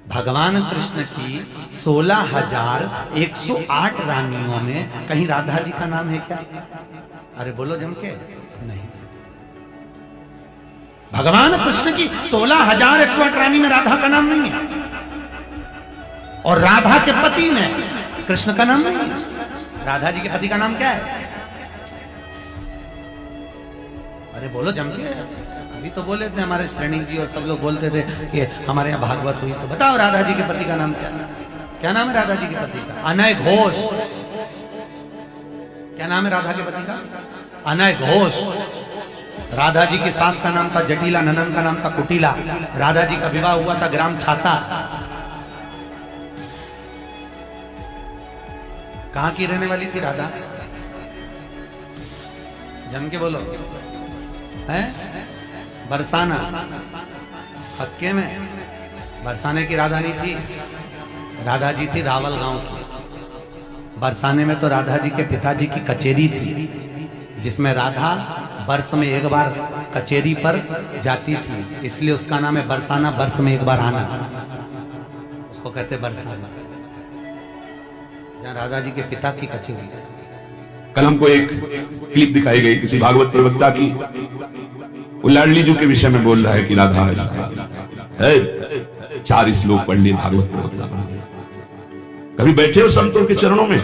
भगवान कृष्ण की 16,108 रानियों में कहीं राधा जी का नाम है क्या? अरे बोलो जम के। नहीं। भगवान कृष्ण की 16,108 रानी में राधा का नाम नहीं है, और राधा के पति में कृष्ण का नाम नहीं है। राधा जी के पति का नाम क्या है? अरे बोलो जम के। अभी तो बोले थे हमारे श्रेणी जी और सब लोग बोलते थे कि हमारे यहाँ भागवत हुई, तो बताओ राधा जी के पति का नाम क्या? क्या नाम है राधा जी के पति का? अनय घोष। क्या नाम है राधा के पति का? अनय घोष। राधा जी की सास का नाम था जटिला, ननन का नाम था कुटिला। राधा जी का विवाह हुआ था ग्राम छाता। कहां की रहने वाली थी राधा? जम के बोलो। है बरसाना। हक्के में बरसाने की राधा नहीं थी, राधा जी थी रावल गांव की। बरसाने में तो राधा जी के पिताजी की कचेरी थी, जिसमें राधा वर्ष में एक बार कचेरी पर जाती थी, इसलिए उसका नाम है बरसाना। वर्ष में एक बार आना, उसको कहते बरसाना, जहाँ राधा जी के पिता की कचेरी। कल हमको एक क्लिप दिखाई गई किसी भागवत प्रवक्ता की, वो लाडली जी के विषय में बोल रहा है कि राधा है। 4 श्लोक पढ़ लिए भागवत प्रवक्ता। कभी बैठे हो संतों के चरणों में,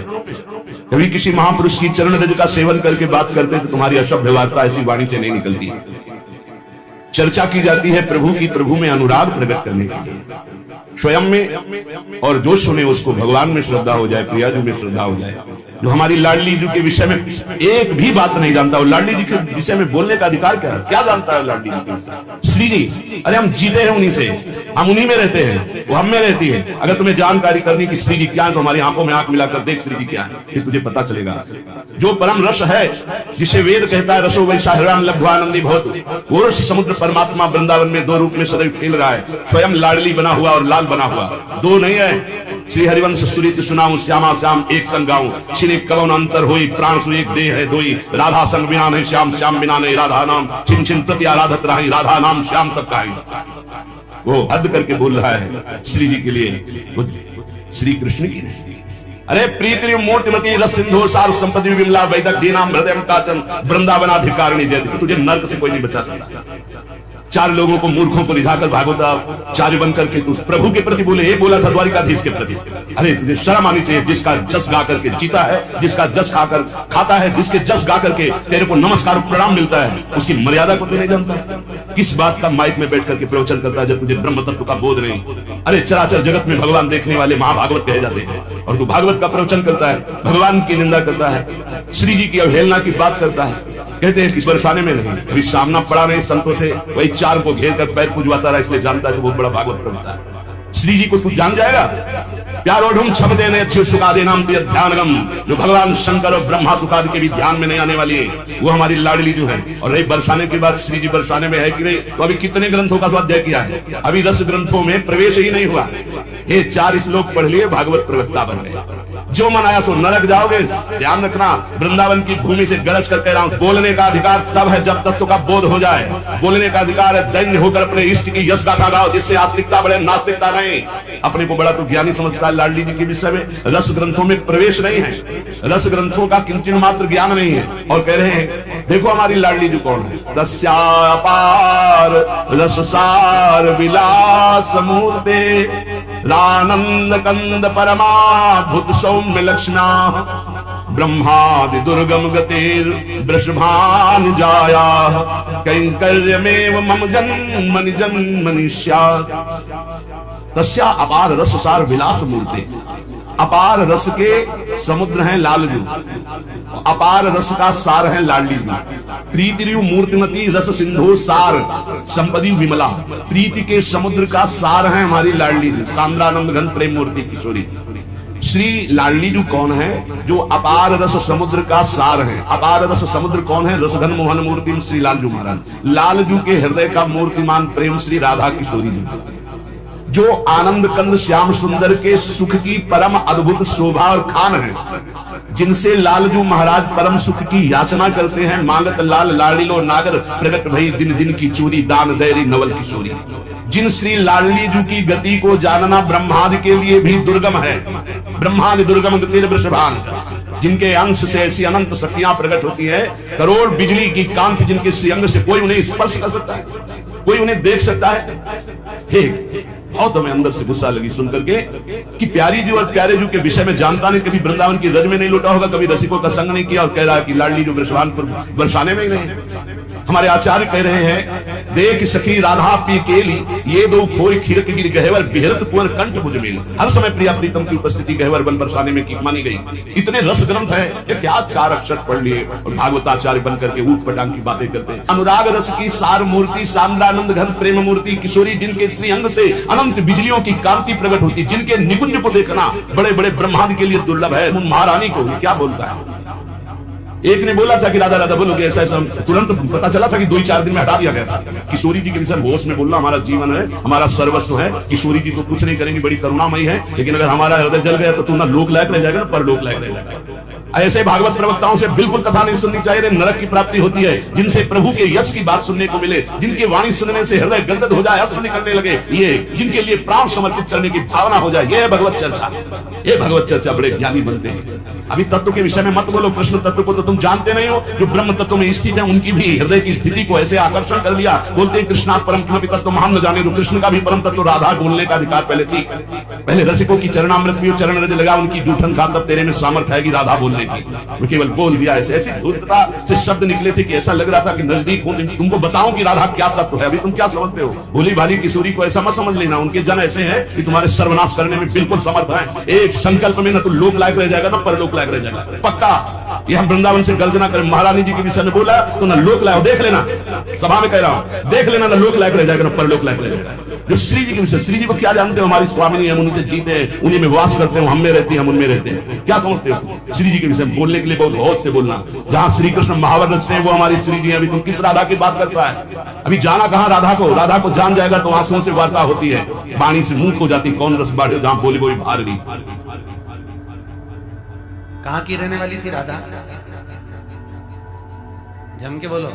कभी किसी महापुरुष की चरण रज का सेवन करके बात करते तो तुम्हारी अशुद्ध वार्ता ऐसी वाणी से नहीं निकलती। चर्चा की जाती है प्रभु की, प्रभु में अनुराग प्रकट करने के लिए, स्वयं में, और जो सुने उसको भगवान में श्रद्धा हो जाए, प्रियाजू में श्रद्धा हो जाए। जो हमारी लाडली जी के विषय में एक भी बात नहीं जानता, वो लाडली जी के विषय में बोलने का अधिकार क्या है? क्या जानता है लाडली जी के? श्री जी, अरे हम जीते हैं उन्हीं से, हम उन्हीं में रहते हैं, वो हम में रहती है। अगर तुम्हें जानकारी करनी कि श्री जी क्या है तो हमारी आंखों में आंख मिलाकर देख श्री जी क्या है, ये तुझे पता चलेगा। जो परम रस है, जिसे वेद कहता है रसो वैसा हृदय लब्ध्वानंदी भवतु, वो रस समुद्र परमात्मा वृंदावन में 2 रूप में सदैव खेल रहा है, स्वयं लाडली बना हुआ और लाल बना हुआ। 2 नहीं है। श्री हरिवंश सुरीत सुनाऊं, श्यामा श्याम एक संग गाऊं, छिने कवन अंतर होई, प्राण सु एक देह है दोई, राधा संग बिना नहीं श्याम, श्याम बिना नहीं राधा नाम, छिन छिन प्रति आराधत रही, राधा नाम श्याम तक कहीं। वो हद करके बोल रहा है श्री जी के लिए, श्री कृष्ण की नहीं। अरे प्रीति मूर्तिमती रस सिंधु सार संपत्ति विमला वैदक दीनाम हृदय काचन वृंदावनाधिकारिणी जयति। तुझे नर्क से कोई नहीं बचा सकता। 4 लोगों को, मूर्खों को रिझाकर भागवताचार्य बनकर के तू प्रभु के प्रति बोले, ये बोला था द्वारिकाधीश के प्रति। अरे तुझे शर्म आनी चाहिए। जिसका जस गा करके जीता है, जिसका जस खाकर खाता है, जिसके जस गा करके तेरे को नमस्कार प्रणाम मिलता है, उसकी मर्यादा को तू नहीं जानता। किस बात का माइक में बैठ करके प्रवचन करता है जब तुझे ब्रह्म तत्व का बोध नहीं? अरे चराचर जगत में भगवान देखने वाले महाभागवत कहे जाते हैं, और तू भागवत का प्रवचन करता है, भगवान की निंदा करता है, श्री जी की अवहेलना की बात करता है। कहते हैं किस बरसाने में नहीं, अभी सामना पड़ा नहीं संतों से, वही 4 को घेर कर पैर पूजवाता रहा, इसलिए जानता है कि बहुत बड़ा भागवत प्रवक्ता है। श्री जी को तू जान जाएगा। प्यारो ढूंढ छब देने अच्छे सुखादे नाम तुझे ध्यानगम, जो भगवान शंकर और ब्रह्मा सुखादि के भी ध्यान में नहीं आने वाली है, वो हमारी लाडली जो है। और रही बरसाने की बात, श्री जी बरसाने में है कि नहीं, तो अभी कितने ग्रंथों का स्वाध्याय किया है? अभी 10 ग्रंथों में प्रवेश ही नहीं हुआ। ये 4 श्लोक पढ़ लिए, भागवत प्रवक्ता बन गए। जो मन आया सो नरक जाओगे। ध्यान रखना, वृंदावन की भूमि से गरज कर कह रहा हूं, बोलने का अधिकार तब है जब तत्व का बोध हो जाए। बोलने का अधिकार है दैन्य होकर अपने इष्ट की यश गाथा गाओ, जिससे आत्मिकता बढ़े, नास्तिकता नहीं। अपने को बड़ा तो ज्ञानी समझता है। लाडली जी के विषय में रस ग्रंथों में प्रवेश नहीं है, रस ग्रंथों का किंचित मात्र ज्ञान नहीं है। और कह रहे हैं देखो हमारी लाडली जी कौन है? रस्यापार रससार विलास मूर्ते, रानंद कंद परमाद्भुत सौम्य लक्षणा, ब्रह्मादि दुर्गम गतिर वृषभानुजाया, कैंकर्यमेव मम जन्मनि जन्मनि स्यात्। तस्या अपार रस सार विलास मूर्ते। अपार रस के समुद्र हैं लालजू, अपार रस का सार है लाडली जी। प्रीति मूर्तिमती रस सिंधु सार संपदी विमला। प्रीति के समुद्र का सार है हमारी लाडली जी, सांद्रानंद घन प्रेम मूर्ति किशोरी। श्री लाडली जी कौन है? जो अपार रस समुद्र का सार है। अपार रस समुद्र कौन है? रसघन मोहन मूर्ति श्री लालजू महाराज। लालजू के हृदय का मूर्तिमान प्रेम श्री राधा किशोरी जी। जो आनंद कंद श्याम सुंदर के सुख की परम अद्भुत शोभा और खान है, जिनसे लालजू महाराज परम सुख की याचना करते हैं। मांगत लाल लाड़िलो नागर, प्रगट भई दिन दिन की चोरी, दान दैरी नवल किशोरी। जिन श्री लाडली जी की गति को जानना ब्रह्मादि के लिए भी दुर्गम है। ब्रह्मादि दुर्गम गतिर वृषभान, जिनके अंश से ऐसी अनंत शक्तियां प्रकट होती है, करोड़ बिजली की कांति जिनके श्रीअंग से कोई उन्हें स्पर्श कर सकता है, कोई उन्हें देख सकता है। हे बहुत हमें अंदर से गुस्सा लगी सुनकर के कि प्यारी जी और प्यारे जी के विषय में जानता नहीं, कभी वृंदावन की रज में नहीं लौटा होगा, कभी रसिकों का संग नहीं किया, और कह रहा है कि लाडली जो वृषभानपुर बरसाने में ही नहीं। हमारे आचार्य कह रहे हैं, देख सखी राधा पी केली, ये दो खोई खिरक गिर गहवर बिहरत कुंवर कंठ मुझ मेल। हर समय प्रिया प्रीतम की उपस्थिति गहवर बन बरसाने में की मानी गई। इतने रस ग्रंथ है, ये क्या 4 अक्षर पढ़ लिए और भागवताचार्य बन करके ऊट पटांग की बातें करते हैं। अनुराग रस की सार मूर्ति, सांद्रानंद घन प्रेम मूर्ति किशोरी, जिनके श्री अंग से अनंत बिजलियों की कांति प्रकट होती, जिनके निकुंज को देखना बड़े बड़े ब्रह्मादि के लिए दुर्लभ है। उन महारानी को क्या बोलता है? एक ने बोला था कि राधा राधा बोलोगे ऐसा ऐसा, तुरंत पता चला था कि 2-4 दिन में हटा दिया गया था। किशोरी जी के विषय होश में बोलना हमारा जीवन है, हमारा सर्वस्व है। किशोरी जी तो कुछ नहीं करेंगी, बड़ी करुणामयी है, लेकिन अगर हमारा हृदय जल गया तो तू ना लोक लायक रह जाएगा ना परलोक लायक रह जाएगा। ऐसे भागवत प्रवक्ताओं से बिल्कुल कथा नहीं सुननी चाहिए, नरक की प्राप्ति होती है। जिनसे प्रभु के यश की बात सुनने को मिले, जिनकी वाणी सुनने से हृदय गदगद हो जाए, अश्रु निकलने लगे, ये जिनके लिए प्राण समर्पित करने की भावना हो जाए, ये भगवत चर्चा। ये भगवत चर्चा बड़े ज्ञानी बनते हैं। अभी तत्व के विषय में मत बोलो, कृष्ण तत्व को तो तुम जानते नहीं हो। जो ब्रह्म तत्व में स्थित है, उनकी भी हृदय की स्थिति को ऐसे आकर्षण कर लिया। बोलते हैं कृष्णा परम किमपि तत्व हम न जाने, तो कृष्ण का भी परम तत्व राधा बोलने का अधिकार पहले थी। पहले रसिकों की चरणामृत भी चरण रज लगा, उनकी जूठन का तब तेरे में सामर्थ्य है कि राधा बोलने की। वो केवल बोल दिया, ऐसे ऐसी धूर्तता से शब्द निकले थे कि ऐसा लग रहा था कि नजदीक हूं, तुमको बताऊं कि राधा क्या तत्व है। अभी तुम क्या समझते हो? भोली भाली किशोरी को ऐसा मत समझ लेना। उनके जन ऐसे हैं कि तुम्हारे सर्वनाश करने में बिल्कुल समर्थ है। एक संकल्प में न तो लोक लायक रह जाएगा, ना परलोक लायक रह जाएगा। पक्का ये हम वृंदावन से गर्जना करें। महारानी जी के विषय में बोला तो ना लोक लायक, देख लेना, सभा में कह रहा हूं, देख लेना, ना लोक लायक रह जाएगा, ना परलोक लायक रह जाएगा। जो श्री जी के विषय, श्री जी को क्या जानते हो? हमारी स्वामिनी, हम उनसे जीते हैं, उन्हीं में वास करते हैं, हम में रहती हैं, हम उनमें रहते हैं। क्या समझते हो? श्री जी के विषय में बोलने के लिए बहुत होश से बोलना। जहां श्री कृष्ण महावर रचते हैं वो हमारी श्री जी। अभी तुम किस राधा की बात करता है? अभी जाना कहां राधा को? राधा को जान जाएगा तो आंसुओं से वार्ता होती है, वाणी से मुंह हो जाती, कौन रस बाढ़, जहां बोली बोली भार रही। कहां की रहने वाली थी राधा? जम के बोलो।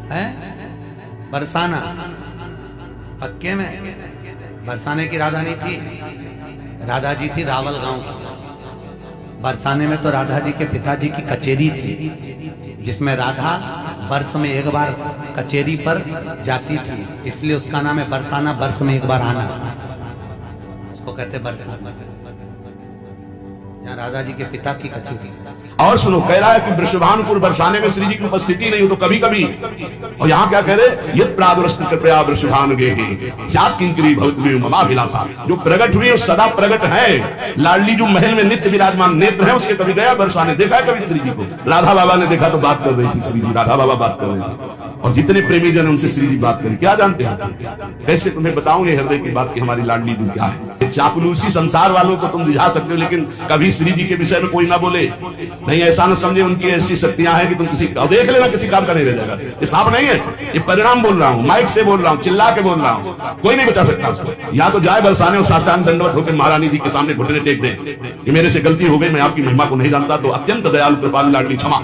है बरसाना, पक्के में बरसाने की राधा नहीं थी। राधा जी थी रावल गांव की। बरसाने में तो राधा जी के पिताजी की कचेरी थी, जिसमें राधा वर्ष में एक बार कचेरी पर जाती थी, इसलिए उसका नाम है बरसाना, वर्ष में एक बार आना, उसको कहते बरसाना, जहाँ राधा जी के पिता की कचेरी। और सुनो, कह रहा है कि वृषभानुपुर बरसाने में श्री जी की उपस्थिति नहीं हो तो कभी कभी, और यहाँ क्या कह रहे? यद प्रादुरस्त कृपया वृषभान गेहि स्यात् किंकरी भवति ममाभिलाषा। जो प्रकट हुई है सदा प्रकट है। लाडली जो महल में नित्य विराजमान नेत्र है, उसके कभी गया बरसाने, देखा है कभी श्री जी को? राधा बाबा ने देखा तो बात कर रही थी श्री जी, राधा बाबा बात कर रहे थे, और जितने प्रेमी जन उनसे श्री जी बात करें। क्या जानते हैं? कैसे तुम्हें बताऊं ये हृदय की बात कि हमारी लाडली जी क्या है। चापलूसी संसार वालों को तुम रिझा सकते हो, लेकिन कभी श्री जी के विषय में कोई ना बोले। नहीं, ऐसा न समझे उनकी ऐसी शक्तियां हैं कि तुम किसी देख लेना, किसी काम का नहीं रह जाएगा। ये साफ नहीं है, ये परिणाम बोल रहा हूं, माइक से बोल रहा हूं, चिल्ला के बोल रहा हूं, कोई नहीं बचा सकता उसको। या तो जाए बरसाने और साष्टांग दंडवत होकर महारानी जी के सामने घुटने टेक दे कि मेरे से गलती हो गई, मैं आपकी महिमा को नहीं जानता, तो अत्यंत दयालु कृपालु लाडली क्षमा।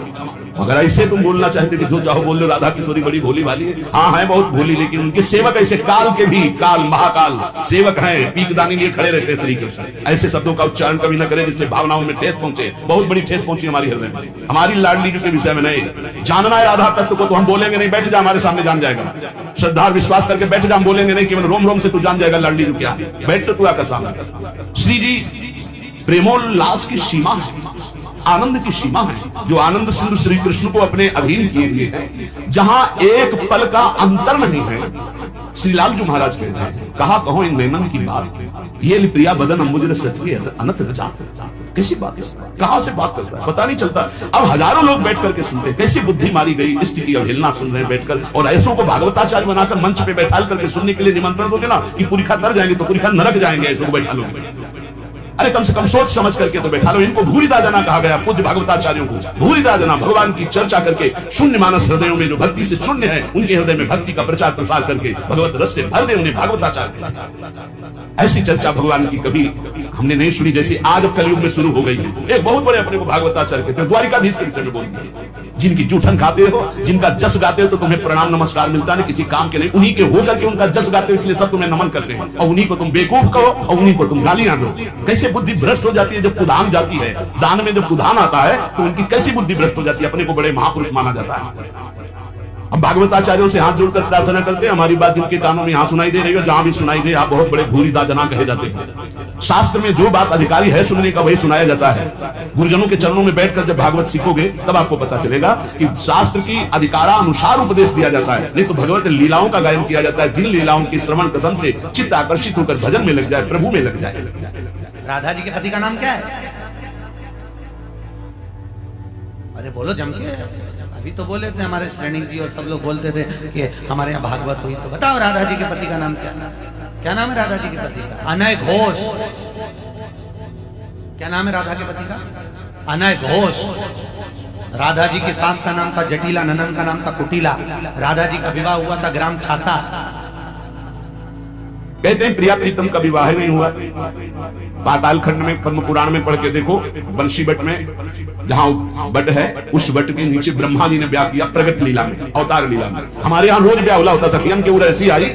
अगर ऐसे तुम बोलना चाहते कि जो चाहो बोल लो, राधा किशोरी बड़ी भोली भाली है, हाँ है बहुत भोली, लेकिन उनके सेवक ऐसे काल के भी, काल महाकाल सेवक हैं, पीकदानी लिए खड़े रहते हैं श्री कृष्ण। ऐसे शब्दों का उच्चारण कभी न करें जिससे भावनाओं में ठेस पहुंचे। बहुत बड़ी ठेस पहुंची हमारी हृदय में। हमारी लाडली जी के विषय में नहीं जानना है राधा तत्व को, तो हम बोलेंगे नहीं, बैठ जा हमारे सामने जान जाएगा। श्रद्धा विश्वास करके बैठ जा, हम बोलेंगे नहीं, केवल रोम रोम से तू जान जाएगा लाडली जी क्या। बैठ तो तू आकर सामने। श्री जी प्रेमोल्लास की सीमा है, आनंद की सीमा है, जो आनंद सिंधु श्री कृष्ण को अपने अधीन किए हुए है, जहां एक पल का अंतर नहीं है। श्री लाल जी महाराज कहते हैं, कहा कहो इन नैनन की बात, ये प्रिया बदन अम्बुज सच के अनंत रचा। कैसी बात है, कहां से बात करता है पता नहीं चलता। अब हजारों लोग बैठ करके सुनते हैं, कैसी बुद्धि मारी गई, इष्ट की अवहेलना सुन रहे हैं बैठकर, और ऐसों को भागवताचार्य बनाकर मंच पे बैठाल करके सुनने के लिए निमंत्रण दोगे ना कि पुरीखा तर जाएंगे तो पुरीखा नरक जाएंगे, ऐसों को बैठा लोगे। अरे कम से कम सोच समझ करके तो बैठा लो। इनको भूरिदा जना कहा गया, पूज्य भागवताचार्यों को भूरिदा जना, भगवान की चर्चा करके शून्य मानस हृदयों में जो भक्ति से शून्य है, उनके हृदय में भक्ति का प्रचार प्रसार करके भगवत रस से भर दे उन्हें भागवताचार्य। ऐसी चर्चा भगवान की कभी हमने नहीं सुनी जैसी आज कलयुग में शुरू हो गई है। एक बहुत बड़े अपने को भागवताचार्य कहते हैं, द्वारिकाधीश के विषय में बोल दिए, जिनकी जूठन खाते हो, जिनका जस गाते हो तो तुम्हें प्रणाम नमस्कार मिलता नहीं, किसी काम के नहीं, उन्हीं के होकर के उनका जस गाते हो इसलिए सब तुम्हें नमन करते हैं, और उन्हीं को तुम बेवकूफ कहो और उन्हीं को तुम गालियां दो। कैसे बुद्धि भ्रष्ट हो जाती है जब कुदान जाती है, दान में जब कुदान आता है तो उनकी कैसी बुद्धि भ्रष्ट हो जाती है, अपने को बड़े महापुरुष माना जाता है। हम भागवताचार्यों से हाथ जोड़कर प्रार्थना करते हैं, हमारी बात जिनके कानों में यहाँ सुनाई दे रही हो, जहां भी सुनाई दे, आप बहुत बड़े भूरिदा जना कहे जाते हैं। शास्त्र में जो बात अधिकारी है सुनने का वही सुनाया जाता है। गुरुजनों के चरणों में बैठकर जब भागवत सीखोगे तब आपको पता चलेगा कि शास्त्र की अधिकारानुसार उपदेश दिया जाता है, नहीं तो भगवत लीलाओं का गायन किया जाता है, जिन लीलाओं के श्रवण कथन से चित्त आकर्षित होकर भजन में लग जाए, प्रभु में लग जाए। राधा जी के पति का नाम क्या है? अरे बोलो जम के। अभी तो बोले थे हमारे श्रेणी जी और सब लोग बोलते थे कि हमारे यहाँ भागवत हुई, तो बताओ राधा जी के पति का नाम क्या? क्या नाम है राधा जी के पति का? अनय घोष। क्या नाम है राधा के पति का? अनय घोष। राधा जी की सास का नाम था जटिला, ननन का नाम था कुटिला। राधा जी का विवाह हुआ था ग्राम छाता। कहते हैं प्रिया प्रीतम का विवाह नहीं हुआ। पाताल खंड में पद्म पुराण में पढ़ के देखो, बंशी बट में जहां बट है उस बट के नीचे ब्रह्मा जी ने ब्याह किया प्रगट लीला में, अवतार लीला में। हमारे यहाँ रोज ब्याह होता सखियन के उर ऐसी आई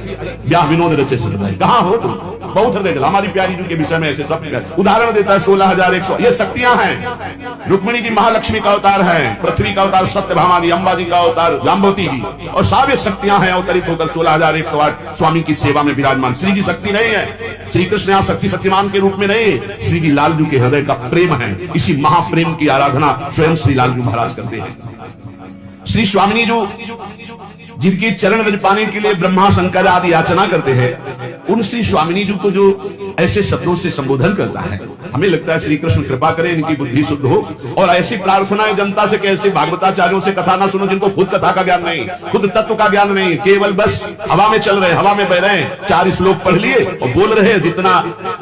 ब्याह विनोद रचे सुनदाई। कहाँ हो तुम? बहुत हृदय जल। हमारी प्यारी जी के विषय में ऐसे सब उदाहरण देता है। 16,100 ये शक्तियां हैं। रुक्मिणी जी महालक्ष्मी का अवतार है, पृथ्वी का अवतार सत्यभामा, अम्बा जी का अवतार जाम्बवती जी, और सब ये शक्तियां हैं अवतरित होकर 16,108 स्वामी की सेवा में विराजमान। श्री जी शक्ति नहीं है, श्री कृष्ण यहाँ शक्ति शक्तिमान के रूप में नहीं, श्री जी लालजू के हृदय का प्रेम है। इसी महाप्रेम की आराधना स्वयं श्री लालजू महाराज करते हैं। श्री स्वामिनी जो जिनकी चरण रज पाने के लिए ब्रह्मा शंकर आदि याचना करते हैं, उन श्री स्वामिनी जी को जो ऐसे शब्दों से संबोधन करता है, हमें लगता है श्री कृष्ण कृपा करें, इनकी बुद्धि शुद्ध हो। और ऐसी प्रार्थना है जनता से कि ऐसे भागवताचार्यों से कथा ना सुनो जिनको खुद कथा का ज्ञान नहीं, खुद तत्व का ज्ञान नहीं, केवल बस हवा में चल रहे, हवा में बह रहे हैं, 4 श्लोक पढ़ लिए और बोल रहे हैं। जितना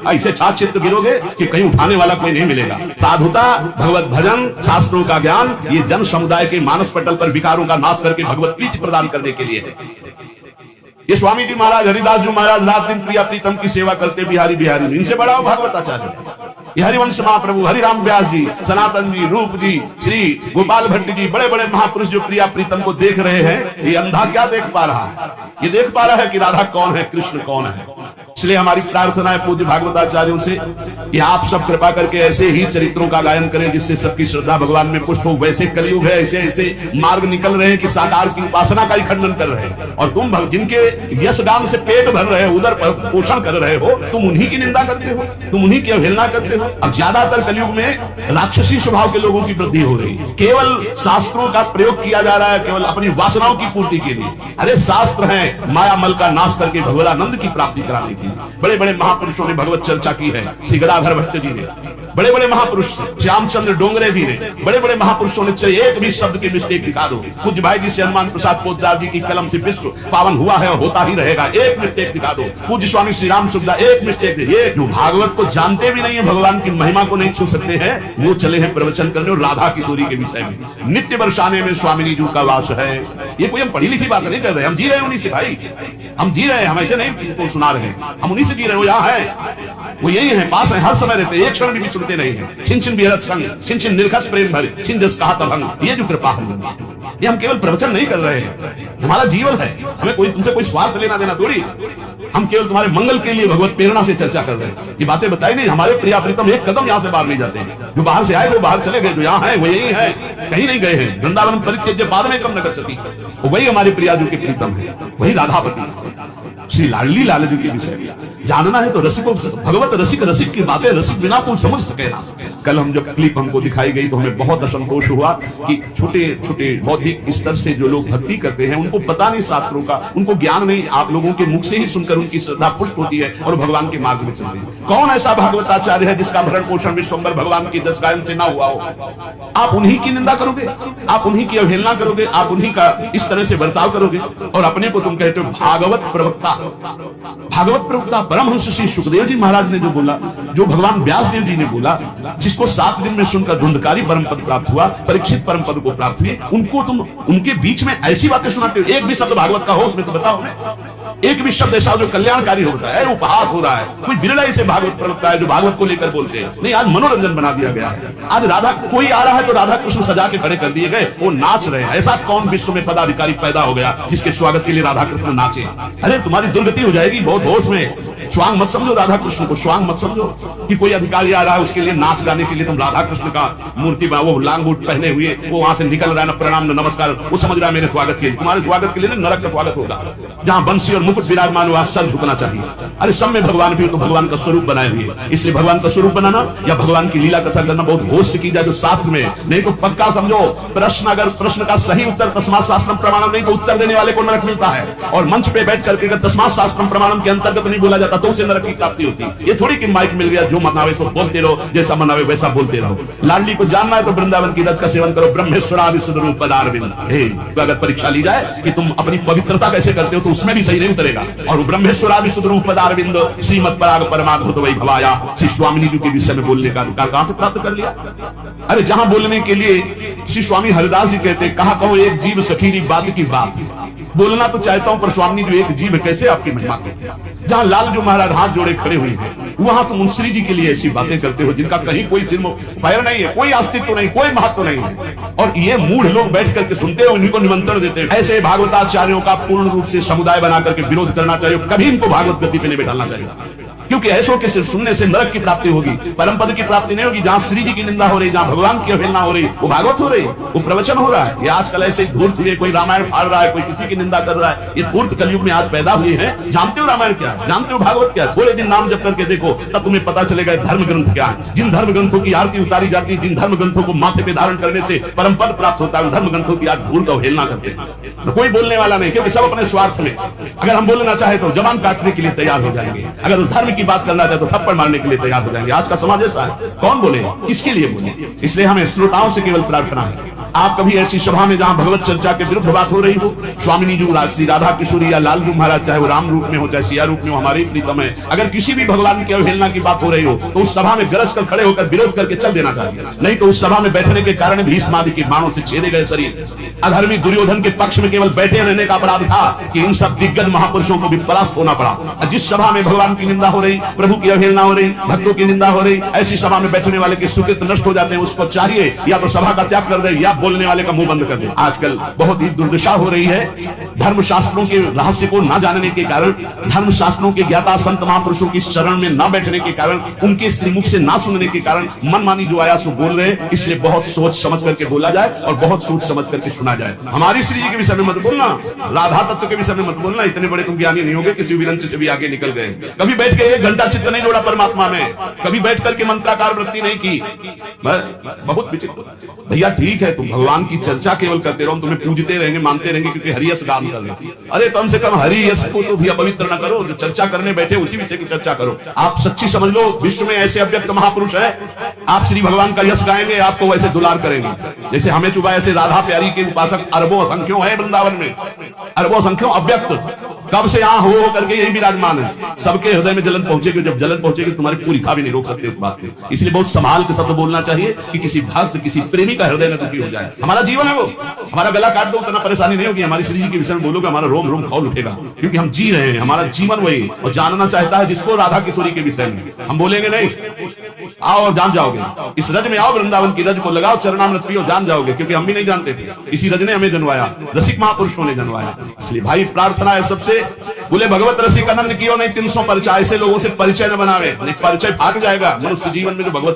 ऐसे छात्र चित्त गिरोगे कि कहीं उठाने वाला कोई नहीं मिलेगा। साधुता, भगवत भजन, शास्त्रों का ज्ञान, ये जन समुदाय के मानस पटल पर विकारों का नाश करके भगवत प्रीति प्रदान करने के लिए है। ये स्वामी जी महाराज, हरिदास जी महाराज रात दिन प्रिया प्रीतम की सेवा करते बिहारी बिहारी। इनसे बड़ा भागवताचार्य ये हरिवंश महाप्रभु, हरिराम व्यास जी, सनातन जी, रूप जी, श्री गोपाल भट्ट जी, बड़े बड़े महापुरुष जो प्रिया प्रीतम को देख रहे हैं। ये अंधा क्या देख पा रहा है? ये देख पा रहा है कि राधा कौन है, कृष्ण कौन है। इसलिए हमारी प्रार्थना है पूज्य भागवताचार्यों से कि आप सब कृपा करके ऐसे ही चरित्रों का गायन करें जिससे सबकी श्रद्धा भगवान में पुष्ट हो। वैसे कलयुग है, ऐसे ऐसे मार्ग निकल रहे हैं कि साकार की उपासना का ही खंडन कर रहे हैं, और तुम जिनके यश गान से पेट भर रहे हो, उधर पोषण कर रहे हो, तुम उन्हीं की निंदा करते हो, तुम उन्हीं की अवहेलना करते हो। अब ज्यादातर कलयुग में राक्षसी स्वभाव के लोगों की वृद्धि हो रही है। केवल शास्त्रों का प्रयोग किया जा रहा है केवल अपनी वासनाओं की पूर्ति के लिए। अरे शास्त्र है माया मल का नाश करके भगवदानंद की प्राप्ति कराने की। बड़े बड़े महापुरुषों ने भगवत चर्चा की है। श्री गदाधर भट्ट जी ने, बड़े बड़े महापुरुष श्यामचंद्र डोंगरे जी ने, बड़े बड़े महापुरुषों ने, चले एक भी शब्द की मिस्टेक दिखा दो। पूज्य भाई जी से हनुमान प्रसाद पोद्दार जी की कलम से विश्व पावन हुआ है और होता ही रहेगा, एक मिस्टेक दिखा दो। पूज्य स्वामी श्री राम सुखदा एक मिस्टेक दे। ये जो भागवत को जानते भी नहीं है, भगवान की महिमा को नहीं छू सकते हैं, वो चले हैं प्रवचन करने और राधा किशोरी के विषय में। नित्य बरसाने में स्वामिनी जी का वास है। ये कोई हम पढ़ी लिखी बात नहीं कर रहे, हम जी रहे हैं उन्हीं से भाई, हम जी रहे हैं, हम ऐसे नहीं किसको सुना रहे हैं, हम उन्हीं से जी रहे हैं। वो यहाँ है, वो यही है, पास है, हर समय रहते, एक क्षण भी छूटते नहीं है। छिन छिन बिहरत संग, छिन छिन निर्खत प्रेम भरे, छिन जस कहा तभंग। ये जो कृपा है, ये हम केवल प्रवचन नहीं कर रहे हैं, हमारा जीवन है। हमें कोई तुमसे कोई स्वार्थ लेना देना थोड़ी, हम केवल तुम्हारे मंगल के लिए भगवत प्रेरणा से चर्चा कर रहे हैं। ये बातें बताई नहीं, हमारे प्रिया प्रीतम एक कदम यहाँ से बाहर नहीं जाते हैं। जो बाहर से आए वो बाहर चले गए, जो यहाँ है वो यही है, कहीं नहीं गए हैं। वृंदावन परित्यज्य बाद में कम न गच्छति, वही हमारे प्रिया जी के प्रीतम है, वही राधापति श्री लाडली लाल जी के विषय जानना है तो रसिकों, भगवत रसिक रसिक की बातें रसिक बिना कोई समझ सके ना। कल हम जब क्लिप हमको दिखाई गई तो हमें बहुत असंतोष हुआ कि छोटे छोटे बौद्धिक स्तर से जो लोग भक्ति करते हैं उनको पता नहीं शास्त्रों का, उनको ज्ञान नहीं, आप लोगों के मुख से ही सुनकर उनकी श्रद्धा पुष्ट होती है और भगवान के मार्ग में चलते हैं। कौन ऐसा भागवताचार्य है जिसका भरण पोषण विश्वम्भर भगवान की जस गायन से ना हुआ हो? आप उन्हीं की निंदा करोगे, आप उन्हीं की अवहेलना करोगे, आप उन्हीं का इस तरह से बर्ताव करोगे और अपने को तुम कहते हो भागवत प्रवक्ता। भागवत प्रवक्ता परमहंस श्री सुखदेव जी महाराज ने जो बोला, जो भगवान व्यास देव जी ने बोला, जिसको 7 दिन में सुनकर धुंधकारी परम पद प्राप्त हुआ, परीक्षित परम पद को प्राप्त हुए, उनको तुम उनके बीच में ऐसी बातें सुनाते हो। एक भी शब्द भागवत का हो उसमें तो बताओ। एक भी शब्द ऐसा जो कल्याणकारी होता है, उपहास हो रहा है, कोई बिरला इसे भागवत प्रवक्ता है जो भागवत को लेकर बोलते हैं। नहीं, आज मनोरंजन बना दिया गया है। आज राधा कोई आ रहा है तो राधा कृष्ण सजा के खड़े कर दिए गए, वो नाच रहे हैं। ऐसा कौन विश्व में पदाधिकारी पैदा हो गया जिसके स्वागत के लिए राधा कृष्ण नाचे? अरे तुम्हारी दुर्गति हो जाएगी बहुत होश में। स्वांग मत समझो राधा कृष्ण को, स्वांग मत समझो कि कोई अधिकारी आ रहा है उसके लिए नाच गाने के लिए तुम राधा कृष्ण का मूर्ति वो लांग बूट पहने हुए वो वहां से निकल रहा है, न प्रणाम न नमस्कार, वो समझ रहा है मेरे स्वागत के लिए। तुम्हारे स्वागत के लिए नरक का स्वागत होगा, जहां बंसी और मुकुट विराजमान हुआ सर झुकना चाहिए। अरे सब में भगवान भी तो भगवान का स्वरूप बनाए हुए, इसलिए भगवान का स्वरूप बनाना या भगवान की लीला कथा करना बहुत होश से की जाए जो शास्त्र में। नहीं तो पक्का समझो, प्रश्न अगर प्रश्न का सही उत्तर तस्मात् शास्त्रम प्रमाणम, नहीं तो उत्तर देने वाले को नरक मिलता है। और मंच पे बैठ करके अगर तस्मात् शास्त्रम प्रमाणम के अंतर्गत नहीं बोला जाता तो उसे नरक की प्राप्ति होती। ये थोड़ी कि माइक मिल गया जो मनावे सो बोलते रहो, जैसा मनावे वैसा बोलते रहो। लाडली को जानना है तो वृंदावन की रज का सेवन करो, ब्रह्मेश्वरादि सुदरूप पदारविंद। तो अगर परीक्षा ली जाए कि तुम अपनी पवित्रता कैसे करते हो तो उसमें भी सही नहीं उतरेगा। और ब्रह्मेश्वरादि सुदरूप पदारविंद श्रीमद पराग परमाद्भुत वै भवाया, श्री स्वामी जी के विषय में बोलने का अधिकार कहां से प्राप्त कर लिया? अरे जहां बोलने के लिए श्री स्वामी हरिदास जी कहते, कहा कहूं एक जीव सखीरी बात की बात। बोलना तो चाहता हूं पर स्वामी जो एक जीव कैसे आपकी महिमा करते हैं। जहां लाल जो महाराज हाथ जोड़े खड़े हुए हैं वहां तुम मुंशी जी के लिए ऐसी बातें करते हो जिनका कहीं कोई सिर पैर नहीं है, कोई अस्तित्व नहीं, कोई महत्व नहीं है। और ये मूढ़ लोग बैठ करके सुनते हो, उन्हीं को निमंत्रण देते हैं। ऐसे भागवताचार्यों का पूर्ण रूप से समुदाय बना करके विरोध करना चाहिए, कभी इनको भागवत गति पे नहीं बैठाना चाहिए। क्योंकि ऐसों के सिर्फ सुनने से नरक की प्राप्ति होगी, परम पद की प्राप्ति नहीं होगी। जहां श्री जी की निंदा हो रही, जहां भगवान की अवहेलना हो रही, वो भागवत हो रही, वो प्रवचन हो रहा है। ये आजकल ऐसे धूर्त हुए, कोई रामायण फाड़ रहा है, कोई किसी की निंदा कर रहा है। ये धूर्त कलयुग में आज पैदा हुए हैं। जानते हो रामायण क्या है? जानते हो भागवत क्या है? थोड़े दिन नाम जप करके देखो तब तुम्हें पता चलेगा धर्म ग्रंथ क्या है। जिन धर्म ग्रंथों की आरती उतारी जाती है, जिन धर्म ग्रंथों को माथे पे धारण करने से परम पद प्राप्त होता है, उन धर्म ग्रंथों की आज धूर्त अवहेलना करते हैं। कोई बोलने वाला नहीं, क्योंकि सब अपने स्वार्थ में। अगर हम बोलना चाहे तो जबान काटने के लिए तैयार हो जाएंगे, अगर उस धर्म की बात करना चाहे तो थप्पड़ मारने के लिए तैयार हो जाएंगे। आज का समाज ऐसा है, कौन बोले, किसके लिए बोले? इसलिए हमें श्रोताओं से केवल प्रार्थना है, आप कभी ऐसी सभा में जहां भगवत चर्चा के विरुद्ध बात हो रही हो, स्वामिनी जी श्री राधा किशोरी या लालजू महाराज, चाहे वो राम रूप में हो चाहे सिया रूप में हो, हमारे प्रीतम है, अगर किसी भी भगवान की अवहेलना की बात हो रही हो तो उस सभा में गरज कर खड़े होकर विरोध करके चल देना चाहिए। नहीं तो उस सभा में बैठने के कारण भीष्म आदि के बाणों से छेदे गए शरीर, अधर्मी दुर्योधन के पक्ष में केवल बैठे रहने का अपराध था कि इन सब दिग्गज महापुरुषों को भी परास्त होना पड़ा। जिस सभा में भगवान की निंदा हो रही, प्रभु की अवहेलना हो रही, भक्तों की निंदा हो रही, ऐसी सभा में बैठने वाले के सुकृत नष्ट हो जाते हैं। उसको चाहिए या तो सभा का त्याग कर दे या बोलने वाले का मुंह बंद कर दे। आजकल बहुत ही दुर्दशा हो रही है। धर्म शास्त्रों के रहस्य को न जानने के कारण, धर्म शास्त्रों के ज्ञाता संत महापुरुषों की शरण में न बैठने के कारण, उनके श्रीमुख से ना सुनने के कारण मनमानी जो आया सो बोल रहे हैं। इसलिए बहुत सोच समझ करके बोला जाए और बहुत सोच समझ करके सुना जाए। हमारी श्री जी के विषय में मत बोलना, राधा तत्व के विषय में मत बोलना। इतने बड़े तुम ज्ञानी नहीं होगे, किसी विरंच से भी आगे निकल गए। कभी बैठ के 1 घंटा चित्त नहीं जोड़ा परमात्मा में, कभी बैठ करके मंत्राकार वृत्ति नहीं की। बहुत विचित्र। भैया ठीक है, तुम भगवान की चर्चा केवल करते रहो, तुमने पूजते रहेंगे, मानते रहेंगे क्योंकि हरियस गान कर रहे। अरे कम से कम हरियस को तो भी अपवित्र न करो। जो चर्चा करने बैठे उसी विषय की चर्चा करो। आप सच्ची समझ लो, विश्व में ऐसे अव्यक्त महापुरुष है, आप श्री भगवान का यश गाएंगे, आपको वैसे दुलार करेंगे। जैसे हमें चुका, ऐसे राधा प्यारी के उपासक अरबों संख्यों है वृंदावन में, अरबों संख्यों अव्यक्त। कब से यहाँ हो करके यही विराजमान है। सबके हृदय में जलन पहुंचेगी, जब जलन पहुंचेगी तुम्हारी पूरी खा भी नहीं रोक सकते उस बात को। इसलिए बहुत संभाल के शब्द बोलना चाहिए कि किसी भक्त, किसी प्रेमी का हृदय न दुखी हो जाए। हमारा जीवन है वो, हमारा गला काट दो उतना परेशानी नहीं होगी। हमारी श्री जी के विषय में बोलोगे हमारा रोम रोम खौल उठेगा, क्योंकि हम जी रहे हैं, हमारा जीवन वही। और जानना चाहता है जिसको राधा किशोरी के विषय में, हम बोलेंगे नहीं, आओ और जान जाओगे। इस रज में आओ, वृंदावन की रज को लगाओ, चरणामृत पियो, जान जाओगे। क्योंकि हम भी नहीं जानते थे, इसी रज ने हमें जनवाया, रसिक महापुरुषों ने जनवाया। इसलिए भाई प्रार्थना है सबसे, बोले भगवत रसिक आनंद कियो नहीं 300 परिचय। ऐसे लोगों से परिचय न बनावे, परिचय फाट जाएगा। मनुष्य जीवन में जो भगवत